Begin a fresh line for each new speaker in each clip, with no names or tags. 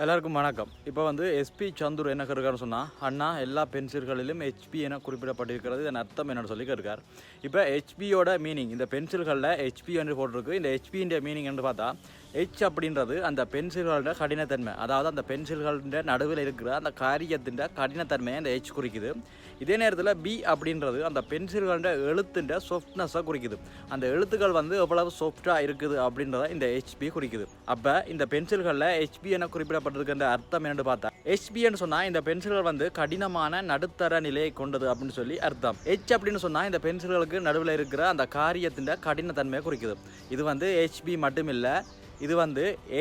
எல்லாருக்கும் வணக்கம். இப்போ எஸ்பி சந்துரு என்ன இருக்காருன்னு சொன்னால், அண்ணா எல்லா பென்சில்களிலும் ஹெச்பி என குறிப்பிடப்பட்டிருக்கிறது. இதன் அர்த்தம் என்னென்னு சொல்லி இருக்கார். இப்போ ஹெச்பியோட மீனிங், இந்த பென்சில்களில் ஹெச்பி என்று போட்டிருக்கு. இந்த ஹெச்பியின் மீனிங் என்று பார்த்தா, ஹெச் அப்படின்றது அந்த பென்சில்களோட கடினத்தன்மை, அதாவது அந்த பென்சில்களோட நடுவில் இருக்கிற அந்த காரியத்தின் கடினத்தன்மையை அந்த ஹெச் குறிக்குது. இதே நேரத்தில் பி அப்படின்றது அந்த பென்சில்களோட எழுத்தின் சாஃப்ட்னஸை குறிக்குது. அந்த எழுத்துக்கள் எவ்வளவு சாஃப்டாக இருக்குது அப்படின்றத இந்த ஹெச்பி குறிக்குது. அப்போ இந்த பென்சில்களில் ஹெச்பி என குறிப்பிடப்பட்டிருக்கின்ற அர்த்தம் என்னென்னு பார்த்தா, ஹெச்பின்னு சொன்னால் இந்த பென்சில்கள் கடினமான நடுத்தர நிலையை கொண்டது அப்படின்னு சொல்லி அர்த்தம். ஹெச் அப்படின்னு சொன்னால் இந்த பென்சில்களுக்கு நடுவில் இருக்கிற அந்த காரியத்தின் கடினத்தன்மையை குறிக்குது. இது ஹெச்பி மட்டும் இல்லை, இது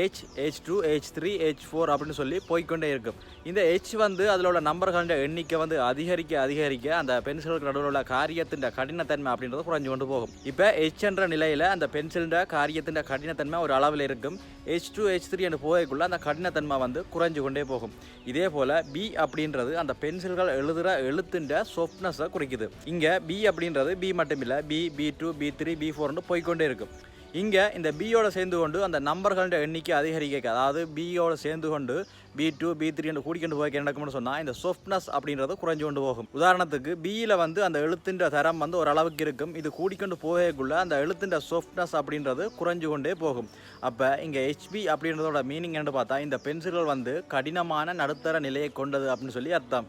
H, H2, H3, H4 அப்படின்னு சொல்லி போய்கொண்டே இருக்கும். இந்த H அதில் உள்ள நம்பர்களோட எண்ணிக்கை அதிகரிக்க அந்த பென்சிலுக்கு நடுவில் உள்ள காரியத்தின் கடினத்தன்மை அப்படின்றது குறைஞ்சு கொண்டு போகும். இப்போ H என்ற நிலையில் அந்த பென்சிலின் காரியத்தின் கடினத்தன்மை ஒரு அளவில் இருக்கும். H2, H3 என்று போகக்குள்ள அந்த கடினத்தன்மை குறைஞ்சு கொண்டே போகும். இதே போல் B அப்படின்றது அந்த பென்சில்கள் எழுதுகிற எழுத்தின் சாஃப்ட்னஸை குறிக்குது. இங்கே B அப்படின்றது B மட்டும் இல்லை, B2, B3, B4 போய்கொண்டே இருக்கும். இங்கே இந்த பியோட சேர்ந்து கொண்டு அந்த நம்பர்களோட எண்ணிக்கை அதிகரிக்க, அதாவது பியோட சேர்ந்து கொண்டு B2, B3 கூடிக்கொண்டு போய் நடக்கும்னு சொன்னால் இந்த சாஃப்ட்னஸ் அப்படின்றது குறைஞ்சு கொண்டு போகும். உதாரணத்துக்கு பியில் அந்த எழுத்தின் தரம் ஒரு அளவுக்கு இருக்கும். இது கூடிக்கொண்டு போகக்குள்ள அந்த எழுத்தின் சாஃப்ட்னஸ் அப்படின்றது குறைஞ்சு கொண்டே போகும். அப்போ இங்கே ஹெச்பி அப்படின்றதோட மீனிங் என்று பார்த்தா, இந்த பென்சில்கள் கடினமான நடுத்தர நிலையை கொண்டது அப்படின்னு சொல்லி அர்த்தம்.